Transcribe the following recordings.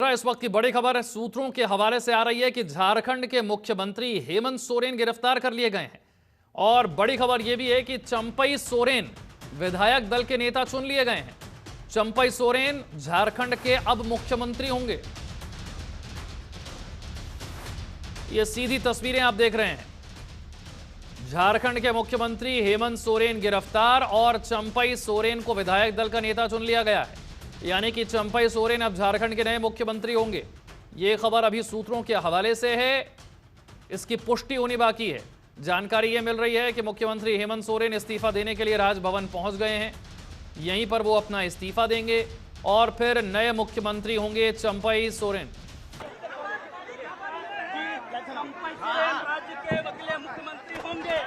मिश्रा, इस वक्त की बड़ी खबर सूत्रों के हवाले से आ रही है कि झारखंड के मुख्यमंत्री हेमंत सोरेन गिरफ्तार कर लिए गए हैं। और बड़ी खबर यह भी है कि चंपई सोरेन विधायक दल के नेता चुन लिए गए हैं। चंपई सोरेन झारखंड के अब मुख्यमंत्री होंगे। ये सीधी तस्वीरें आप देख रहे हैं। झारखंड के मुख्यमंत्री हेमंत सोरेन गिरफ्तार और चंपई सोरेन को विधायक दल का नेता चुन लिया गया है। यानी कि चंपई सोरेन अब झारखंड के नए मुख्यमंत्री होंगे। यह खबर अभी सूत्रों के हवाले से है, इसकी पुष्टि होनी बाकी है। जानकारी यह मिल रही है कि मुख्यमंत्री हेमंत सोरेन इस्तीफा देने के लिए राजभवन पहुंच गए हैं। यहीं पर वो अपना इस्तीफा देंगे और फिर नए मुख्यमंत्री होंगे चंपई सोरेन। राज्य के अगले मुख्यमंत्री होंगे।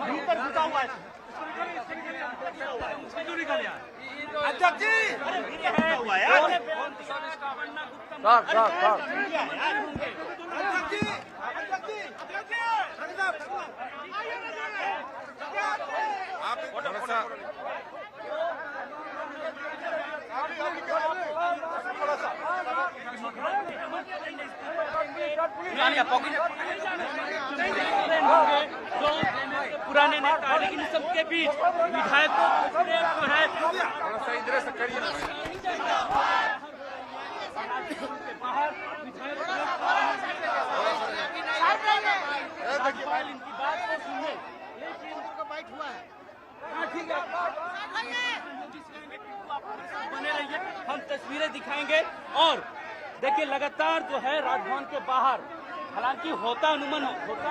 भीतर घुसा हुआ है। अध्यक्ष जी, हुआ यार। पुराने नेता, लेकिन सबके बीच विधायकों जो है इधर से करिए। इनकी बात को सुनिए, ठीक है, बने रहिए, हम तस्वीरें दिखाएंगे। और देखिए लगातार जो है राजभवन के बाहर, हालांकि होता अनुमान होता।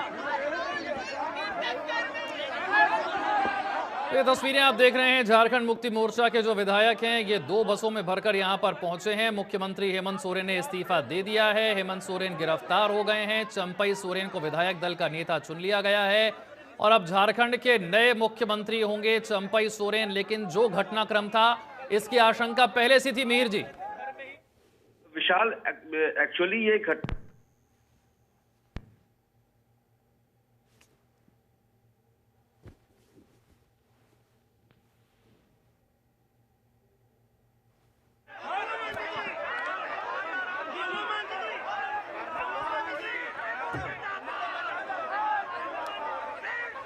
ये तस्वीरें आप देख रहे हैं, झारखंड मुक्ति मोर्चा के जो विधायक हैं ये 2 बसों में भरकर यहां पर पहुंचे हैं। मुख्यमंत्री हेमंत सोरेन ने इस्तीफा दे दिया है। हेमंत सोरेन गिरफ्तार हो गए हैं। चंपई सोरेन को विधायक दल का नेता चुन लिया गया है और अब झारखंड के नए मुख्यमंत्री होंगे चंपई सोरेन। लेकिन जो घटनाक्रम था इसकी आशंका पहले से थी। मीर जी, विशाल, एक्चुअली ये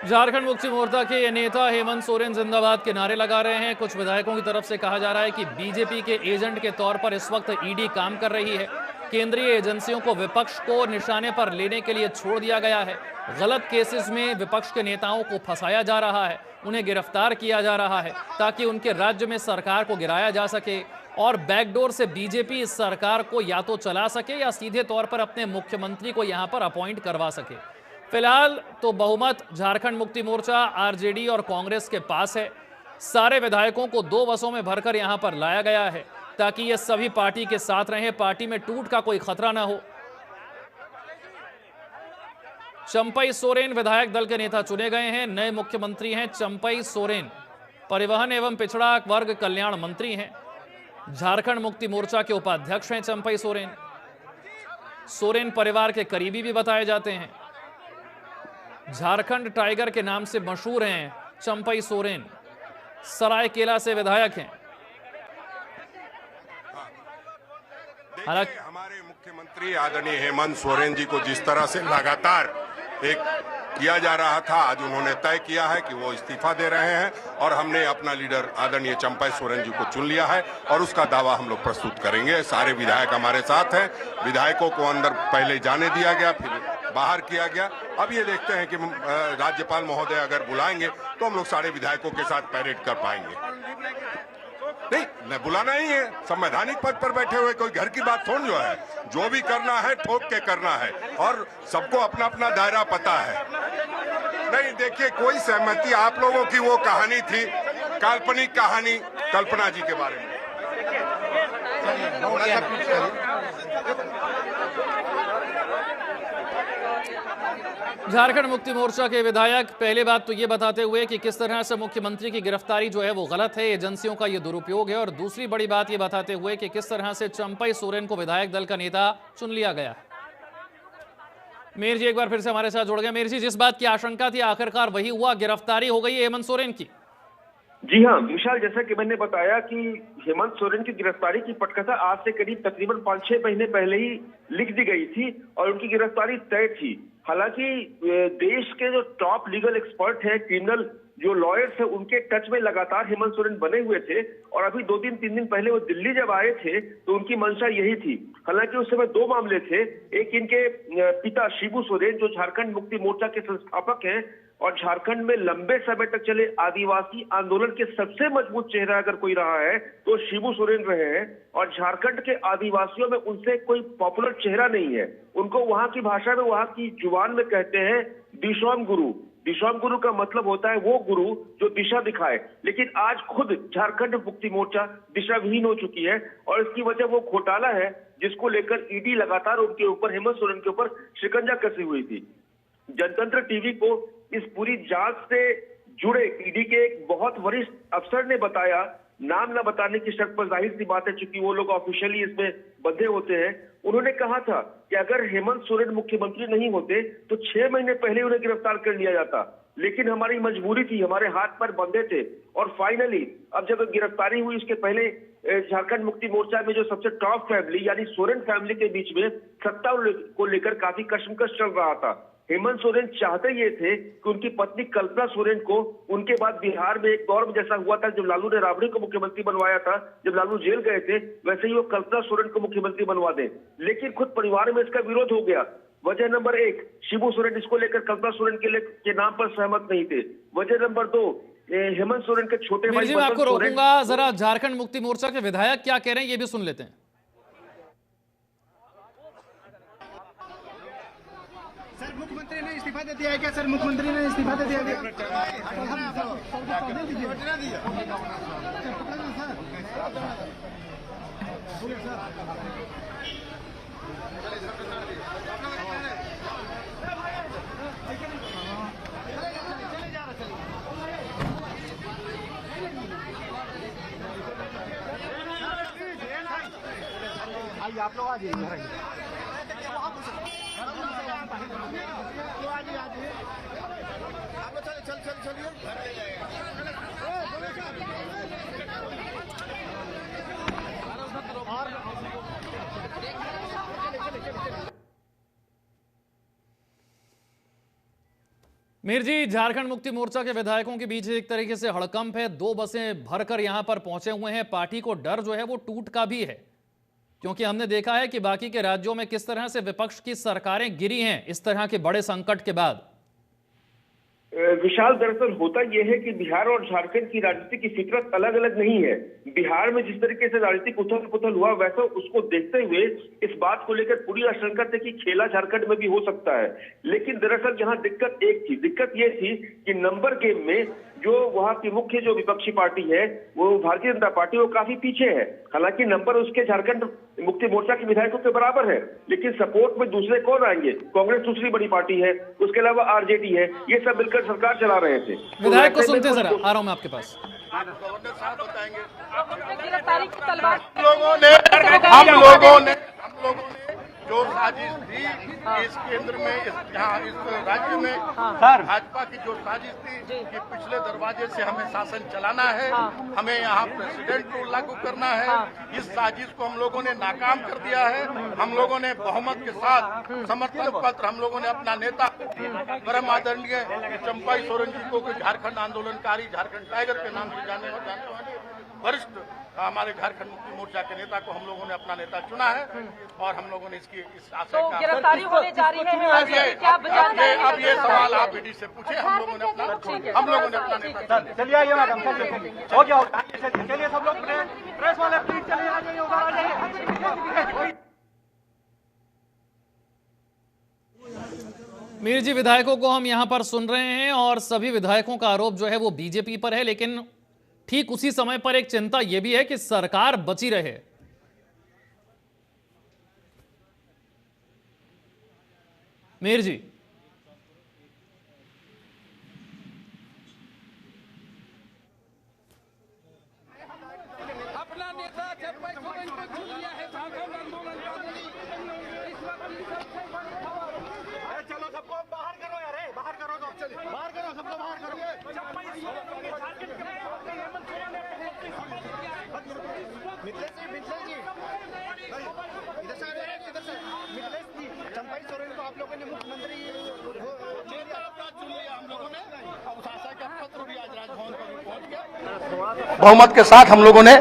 झारखंड मुक्ति मोर्चा के ये नेता हेमंत सोरेन जिंदाबाद के नारे लगा रहे हैं। कुछ विधायकों की तरफ से कहा जा रहा है कि बीजेपी के एजेंट के तौर पर इस वक्त ईडी काम कर रही है। केंद्रीय एजेंसियों को विपक्ष को निशाने पर लेने के लिए छोड़ दिया गया है। गलत केसेस में विपक्ष के नेताओं को फंसाया जा रहा है, उन्हें गिरफ्तार किया जा रहा है ताकि उनके राज्य में सरकार को गिराया जा सके और बैकडोर से बीजेपी इस सरकार को या तो चला सके या सीधे तौर पर अपने मुख्यमंत्री को यहां पर अपॉइंट करवा सके। फिलहाल तो बहुमत झारखंड मुक्ति मोर्चा, आरजेडी और कांग्रेस के पास है। सारे विधायकों को 2 बसों में भरकर यहां पर लाया गया है ताकि ये सभी पार्टी के साथ रहें, पार्टी में टूट का कोई खतरा ना हो। चंपई सोरेन विधायक दल के नेता चुने गए हैं। नए मुख्यमंत्री हैं चंपई सोरेन। परिवहन एवं पिछड़ा वर्ग कल्याण मंत्री हैं। झारखंड मुक्ति मोर्चा के उपाध्यक्ष हैं चंपई सोरेन। सोरेन परिवार के करीबी भी बताए जाते हैं। झारखंड टाइगर के नाम से मशहूर हैं चंपई सोरेन। सरायकेला से विधायक हैं। देखिए, हमारे मुख्यमंत्री आदरणीय हेमंत सोरेन जी को जिस तरह से लगातार एक किया जा रहा था, आज उन्होंने तय किया है कि वो इस्तीफा दे रहे हैं और हमने अपना लीडर आदरणीय चंपई सोरेन जी को चुन लिया है और उसका दावा हम लोग प्रस्तुत करेंगे। सारे विधायक हमारे साथ हैं। विधायकों को अंदर पहले जाने दिया गया, फिर बाहर किया गया। अब ये देखते हैं कि राज्यपाल महोदय अगर बुलाएंगे तो हम लोग सारे विधायकों के साथ पैरेड कर पाएंगे। नहीं, बुलाना ही है। संवैधानिक पद पर बैठे हुए कोई घर की बात थोड़ी जो है। जो भी करना है ठोक के करना है और सबको अपना अपना दायरा पता है। नहीं, देखिए, कोई सहमति, आप लोगों की वो कहानी थी, काल्पनिक कहानी कल्पना जी के बारे में। झारखंड मुक्ति मोर्चा के विधायक पहले बात तो ये बताते हुए कि किस तरह से मुख्यमंत्री की गिरफ्तारी जो है वो गलत है, एजेंसियों का ये दुरुपयोग है, और दूसरी बड़ी बात ये बताते हुए कि किस तरह से चंपई सोरेन को विधायक दल का नेता चुन लिया गया है। मीर जी एक बार फिर से हमारे साथ जुड़ गए। मीर जी, जिस बात की आशंका थी आखिरकार वही हुआ, गिरफ्तारी हो गई है हेमंत सोरेन की। जी हाँ विशाल, जैसा कि मैंने बताया कि हेमंत सोरेन की गिरफ्तारी की पटकथा आज से करीब तकरीबन 5-6 महीने पहले ही लिख दी गई थी और उनकी गिरफ्तारी तय थी। हालांकि देश के जो टॉप लीगल एक्सपर्ट हैं, क्रिमिनल जो लॉयर्स हैं, उनके टच में लगातार हेमंत सोरेन बने हुए थे और अभी 2-3 दिन पहले वो दिल्ली जब आए थे तो उनकी मंशा यही थी। हालांकि उस समय 2 मामले थे, एक इनके पिता शिबू सोरेन जो झारखंड मुक्ति मोर्चा के संस्थापक हैं और झारखंड में लंबे समय तक चले आदिवासी आंदोलन के सबसे मजबूत चेहरा अगर कोई रहा है तो शिबू सोरेन रहे हैं और झारखंड के आदिवासियों में उनसे कोई पॉपुलर चेहरा नहीं है। उनको वहां की भाषा में, वहां की जुबान में कहते हैं दिशोम गुरु। दिशोम गुरु का मतलब होता है वो गुरु जो दिशा दिखाए, लेकिन आज खुद झारखंड मुक्ति मोर्चा दिशाविहीन हो चुकी है और इसकी वजह वो घोटाला है जिसको लेकर ईडी लगातार उनके ऊपर, हेमंत सोरेन के ऊपर शिकंजा कसी हुई थी। जनतंत्र टीवी को इस पूरी जांच से जुड़े ईडी के एक बहुत वरिष्ठ अफसर ने बताया, नाम न बताने की शर्त पर, जाहिर सी बात है चूंकि वो लोग ऑफिशियली इसमें बंधे होते हैं, उन्होंने कहा था कि अगर हेमंत सोरेन मुख्यमंत्री नहीं होते तो 6 महीने पहले उन्हें गिरफ्तार कर लिया जाता, लेकिन हमारी मजबूरी थी, हमारे हाथ पर बंधे थे। और फाइनली अब जब गिरफ्तारी हुई, उसके पहले झारखंड मुक्ति मोर्चा में जो सबसे टॉप फैमिली यानी सोरेन फैमिली के बीच में सत्ता को लेकर काफी कशमकश चल रहा था। हेमंत सोरेन चाहते ये थे कि उनकी पत्नी कल्पना सोरेन को उनके बाद बिहार में एक दौर में जैसा हुआ था जब लालू ने राबड़ी को मुख्यमंत्री बनवाया था, जब लालू जेल गए थे, वैसे ही वो कल्पना सोरेन को मुख्यमंत्री बनवा दें, लेकिन खुद परिवार में इसका विरोध हो गया। वजह नंबर 1, शिबू सोरेन इसको लेकर कल्पना सोरेन के नाम पर सहमत नहीं थे। वजह नंबर 2, हेमंत सोरेन के छोटे भाई मैं आपको रोकूंगा, जरा झारखंड मुक्ति मोर्चा के विधायक क्या कह रहे हैं ये भी सुन लेते हैं। सर मुख्यमंत्री ने इस्तीफा दे दिया है क्या? सर मुख्यमंत्री ने इस्तीफा दे दिया है? आइए आप लोग आ जाइए। मीर जी, झारखंड मुक्ति मोर्चा के विधायकों के बीच एक तरीके से हड़कंप है। 2 बसें भरकर यहां पर पहुंचे हुए हैं। पार्टी को डर जो है वो टूट का भी है, क्योंकि हमने देखा है कि बाकी के राज्यों में किस तरह से विपक्ष की सरकारें गिरी हैं इस तरह के बड़े संकट के बाद। विशाल, दरअसल होता यह है कि बिहार और झारखंड की राजनीति की फितरत अलग अलग नहीं है। बिहार में जिस तरीके से राजनीतिक उथल पुथल हुआ, वैसा उसको देखते हुए इस बात को लेकर पूरी आशंका थी कि खेला झारखंड में भी हो सकता है। लेकिन दरअसल यहाँ दिक्कत एक थी, दिक्कत ये थी कि नंबर गेम में जो वहाँ की मुख्य जो विपक्षी पार्टी है वो भारतीय जनता पार्टी, वो काफी पीछे है। हालांकि नंबर उसके झारखंड मुक्ति मोर्चा के विधायकों के बराबर है, लेकिन सपोर्ट में दूसरे कौन आएंगे? कांग्रेस दूसरी बड़ी पार्टी है, उसके अलावा आरजेडी है, ये सब मिलकर सरकार चला रहे थे। विधायक को सुनते जरा, आ रहा हूं मैं आपके पास। हम लोगों ने जो साजिश थी इस केंद्र में, इस राज्य में भाजपा की जो साजिश थी कि पिछले दरवाजे से हमें शासन चलाना है, हमें यहाँ प्रेसिडेंट रूल लागू करना है, इस साजिश को हम लोगों ने नाकाम कर दिया है। हम लोगों ने बहुमत के साथ समर्थन पत्र, हम लोगों ने अपना नेता परम आदरणीय चंपाई सोरेन जी को झारखंड आंदोलनकारी, झारखंड टाइगर के नाम से जाने वाले वरिष्ठ हमारे झारखंड मुक्ति मोर्चा के नेता को हम लोगों ने अपना नेता चुना है और हम लोगों ने इस आशय का गिरफ्तारी होने जा रही है। अब ये सवाल आप ईडी से पूछे। हम लोगों ने अपना नेता। चलिए आइए मैडम, चलिए हो गया, चलिए सब लोग प्रेस वाले प्लीज चलिए, आ जाइए, उधर आ जाइए। मीर जी, विधायकों को हम यहां पर सुन रहे हैं और सभी विधायकों का आरोप जो है वो बीजेपी पर है, लेकिन ठीक उसी समय पर एक चिंता यह भी है कि सरकार बची रहे। मीर जी, अपना नेता चंपाई सोरेन को छू लिया है झारखंड आंदोलन का। चलो सबको बाहर करो यार, बाहर करो, चलिए बाहर करो, सबको बाहर करो। चंपाई सोरेन को आप लोगों ने मुख्यमंत्री हम लोगों ने पत्र भी आज राजभवन पर पहुंच गया। बहुमत के साथ हम लोगों ने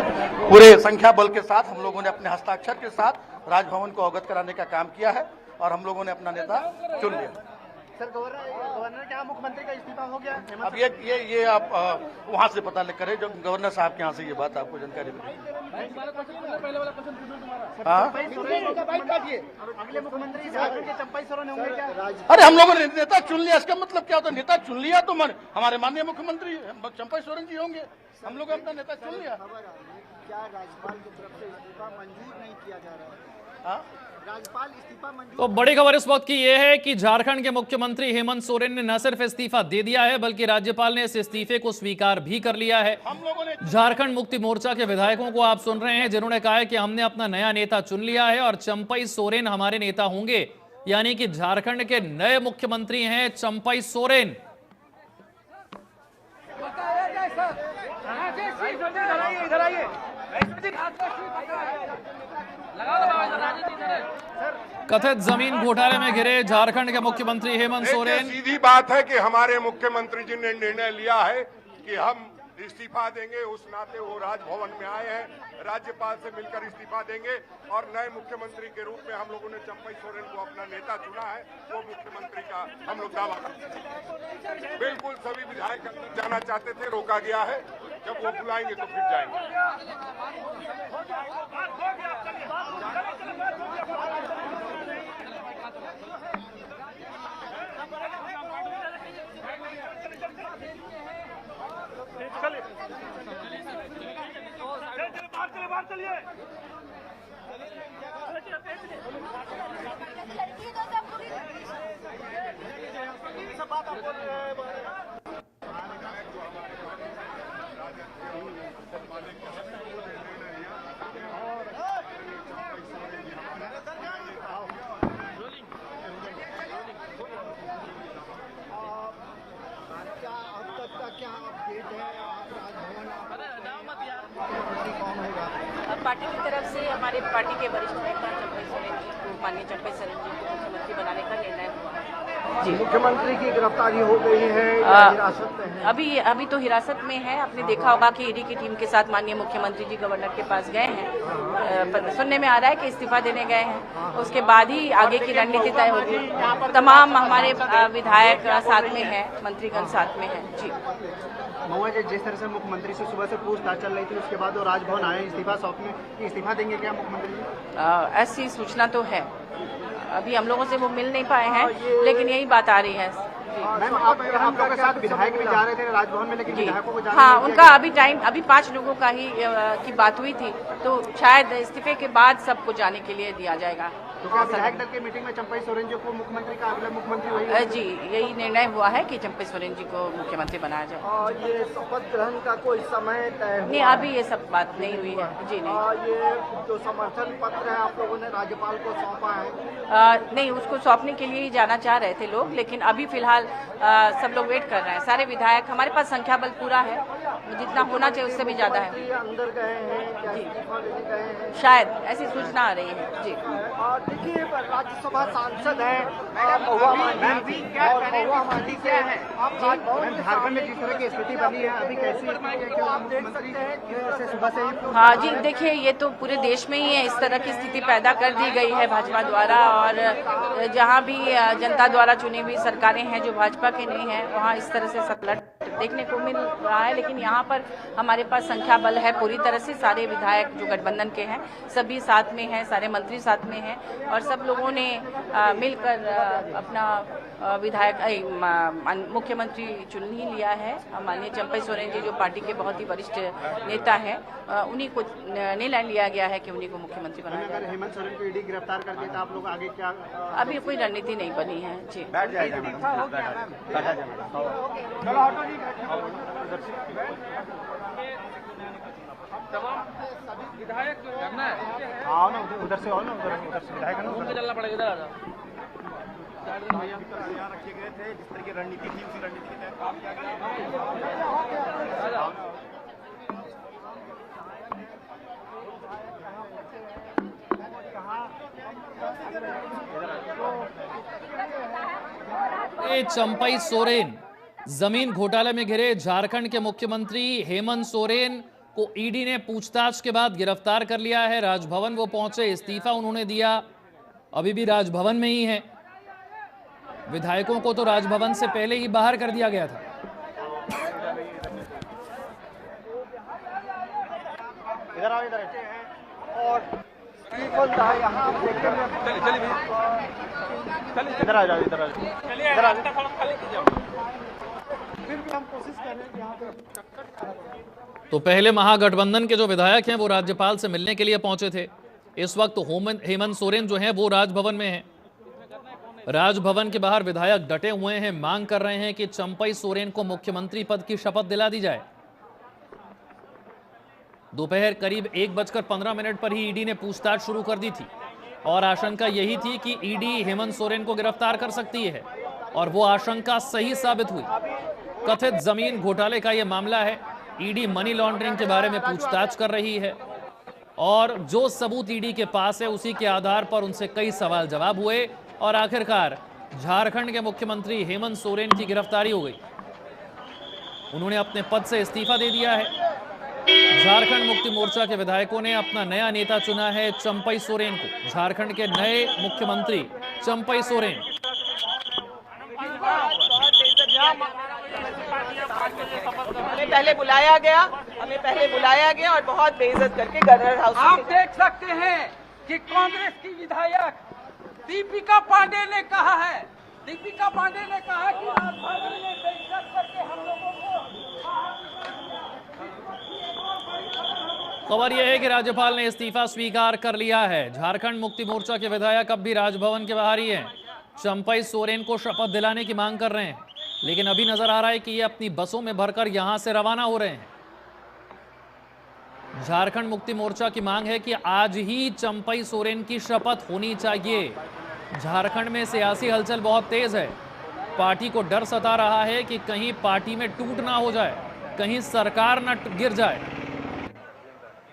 पूरे संख्या बल के साथ हम लोगों ने अपने हस्ताक्षर के साथ राजभवन को अवगत कराने का काम किया है और हम लोगों ने अपना नेता चुन लिया। सर गवर्नर के यहाँ मुख्यमंत्री का इस्तीफा हो गया। अब ये आप वहाँ से पता करें जो गवर्नर साहब के यहाँ से ये बात आपको जानकारी मिलेगी। अगले मुख्यमंत्री झारखंड के चंपाई सोरेन होंगे क्या? अरे हम लोगों ने नेता चुन लिया, इसका मतलब क्या होता है? नेता चुन लिया तो हमारे माननीय मुख्यमंत्री चंपाई सोरेन जी होंगे। हम लोग अपना नेता चुन लिया। क्या राज्यपाल की तरफ से इस्तीफा मंजूर नहीं किया जा रहा है? राज्यपाल इस्तीफा मंजूर। तो बड़ी खबर इस वक्त की यह है कि झारखंड के मुख्यमंत्री हेमंत सोरेन ने न सिर्फ इस्तीफा दे दिया है बल्कि राज्यपाल ने इस इस्तीफे को स्वीकार भी कर लिया है। झारखंड मुक्ति मोर्चा के विधायकों को आप सुन रहे हैं जिन्होंने कहा है कि हमने अपना नया नेता चुन लिया है और चंपाई सोरेन हमारे नेता होंगे, यानी कि झारखंड के नए मुख्यमंत्री हैं चंपाई सोरेन। कथित जमीन घोटाले में घिरे झारखंड के मुख्यमंत्री हेमंत सोरेन। सीधी बात है कि हमारे मुख्यमंत्री जी ने निर्णय लिया है कि हम इस्तीफा देंगे। उस नाते वो राजभवन में आए हैं, राज्यपाल से मिलकर इस्तीफा देंगे और नए मुख्यमंत्री के रूप में हम लोगों ने चंपाई सोरेन को अपना नेता चुना है। वो मुख्यमंत्री का हम लोग दावा करते हैं। बिल्कुल सभी विधायक अंदर जाना चाहते थे, रोका गया है। जब वो बुलाएंगे तो फिर जाएंगे। पार्टी की तरफ से हमारे पार्टी के वरिष्ठ नेता चंपाई सोरेन जी को, माननीय चंपाई सोरेन जी को मुख्यमंत्री बनाने का निर्णय हुआ है। जी, मुख्यमंत्री की गिरफ्तारी हो गई है या हिरासत में है? अभी तो हिरासत में है। आपने देखा होगा कि ईडी की टीम के साथ माननीय मुख्यमंत्री जी गवर्नर के पास गए हैं। सुनने में आ रहा है कि इस्तीफा देने गए हैं, उसके बाद ही आगे की रणनीति तय होगी। तमाम हमारे विधायक साथ में है, मंत्रीगण साथ में है। जी महुआ जी, जिस तरह से मुख्यमंत्री से सुबह से पूछताछ चल रही थी, उसके बाद वो राजभवन आए इस्तीफा सौंपने, इस्तीफा देंगे क्या मुख्यमंत्री जी? ऐसी सूचना तो है, अभी हम लोगों से वो मिल नहीं पाए हैं, लेकिन यही बात आ रही है। मैम, आप लोगों के साथ विधायक भी जा रहे थे राजभवन में, लेकिन विधायकों को जाने हाँ, उनका अभी 5 लोगों का ही की बात हुई थी, तो शायद इस्तीफे के बाद सबको जाने के लिए दिया जाएगा। तो क्या विधायक दल की मीटिंग में चंपाई सोरेन जी को मुख्यमंत्री का अगला मुख्यमंत्री वही? जी, यही निर्णय हुआ है कि चंपाई सोरेन जी को मुख्यमंत्री बनाया जाए। और ये शपथ ग्रहण का कोई समय तय नहीं, अभी ये सब बात नहीं हुई है। जी नहीं। ये जो समर्थन पत्र है आप लोगों ने राज्यपाल को सौंपा है? नहीं, उसको सौंपने के लिए ही जाना चाह रहे थे लोग, लेकिन अभी फिलहाल सब लोग वेट कर रहे हैं। सारे विधायक, हमारे पास संख्या बल पूरा है, जितना होना चाहिए उससे भी ज्यादा है। अंदर गए हैं जी, गए हैं, शायद ऐसी सूचना आ रही है। जी, देखिए राज्यसभा सांसद है महुआ मांझी, क्या है झारखंड में जिस तरह की स्थिति बनी है अभी, कैसी आप देख सकते हैं सुबह से ही? हाँ जी, देखिए ये तो पूरे देश में ही है, इस तरह की स्थिति पैदा कर दी गई है भाजपा द्वारा, और जहाँ भी जनता द्वारा चुनी हुई सरकारें हैं जो भाजपा के नहीं है, वहाँ इस तरह से सतलट देखने को मिल रहा है। लेकिन यहाँ पर हमारे पास संख्या बल है पूरी तरह से, सारे विधायक जो गठबंधन के हैं सभी साथ में हैं, सारे मंत्री साथ में हैं, और सब लोगों ने मिलकर अपना विधायक मुख्यमंत्री चुन ही लिया है। माननीय चंपाई सोरेन जी जो पार्टी के बहुत ही वरिष्ठ नेता हैं, उन्हीं को निर्णय लिया गया है कि उन्हीं को मुख्यमंत्री बनाया जाए। अगर हेमंत सोरेन को ईडी गिरफ्तार कर दिया तो आप लोग आगे क्या? अभी कोई रणनीति नहीं बनी है। जी, बैठ जाएगा विधायक आओ ना, उधर से आओ ना, उधर से विधायक है ना, उधर चलना पड़ेगा। इधर आ जाओ। यहाँ रखे गए थे, जिस तरह की रणनीति थी उसी रणनीति के तहत काम किया गया। के चंपई सोरेन जमीन घोटाले में घिरे झारखंड के मुख्यमंत्री हेमंत सोरेन को ईडी ने पूछताछ के बाद गिरफ्तार कर लिया है। राजभवन वो पहुंचे, इस्तीफा उन्होंने दिया, अभी भी राजभवन में ही है। विधायकों को तो राजभवन से पहले ही बाहर कर दिया गया था। इधर आओ, इधर और यहाँ इधर आ जाओ, इधर आ जाओ, फिर भी हम कोशिश कर रहे हैं कि यहाँ पे। तो पहले महागठबंधन के जो विधायक हैं वो राज्यपाल से मिलने के लिए पहुंचे थे। इस वक्त हेमंत सोरेन जो हैं वो राजभवन में हैं। राजभवन के बाहर विधायक डटे हुए हैं, मांग कर रहे हैं कि चंपई सोरेन को मुख्यमंत्री पद की शपथ दिला दी जाए। दोपहर करीब 1:15 पर ही ईडी ने पूछताछ शुरू कर दी थी और आशंका यही थी कि ईडी हेमंत सोरेन को गिरफ्तार कर सकती है और वो आशंका सही साबित हुई। कथित जमीन घोटाले का यह मामला है। ईडी मनी लॉन्ड्रिंग के बारे में पूछताछ कर रही है और जो सबूत ईडी के पास है उसी के आधार पर उनसे कई सवाल जवाब हुए और आखिरकार झारखंड के मुख्यमंत्री हेमंत सोरेन की गिरफ्तारी हो गई। उन्होंने अपने पद से इस्तीफा दे दिया है। झारखंड मुक्ति मोर्चा के विधायकों ने अपना नया नेता चुना है, चंपई सोरेन को। झारखंड के नए मुख्यमंत्री चंपई सोरेन। हमें पहले बुलाया गया और बहुत बेइज्जत करके गवर्नर हाउस। आप देख सकते हैं कि कांग्रेस की विधायक दीपिका पांडे ने कहा कि राजभवन में बेइज्जत करके हम लोगों को। खबर यह है कि राज्यपाल ने इस्तीफा स्वीकार कर लिया है। झारखंड मुक्ति मोर्चा के विधायक अब भी राजभवन के बाहर ही हैं। चंपई सोरेन को शपथ दिलाने की मांग कर रहे हैं, लेकिन अभी नजर आ रहा है कि ये अपनी बसों में भरकर यहां से रवाना हो रहे हैं। झारखंड मुक्ति मोर्चा की मांग है कि आज ही चंपई सोरेन की शपथ होनी चाहिए। झारखंड में सियासी हलचल बहुत तेज है। पार्टी को डर सता रहा है कि कहीं पार्टी में टूट ना हो जाए, कहीं सरकार न गिर जाए।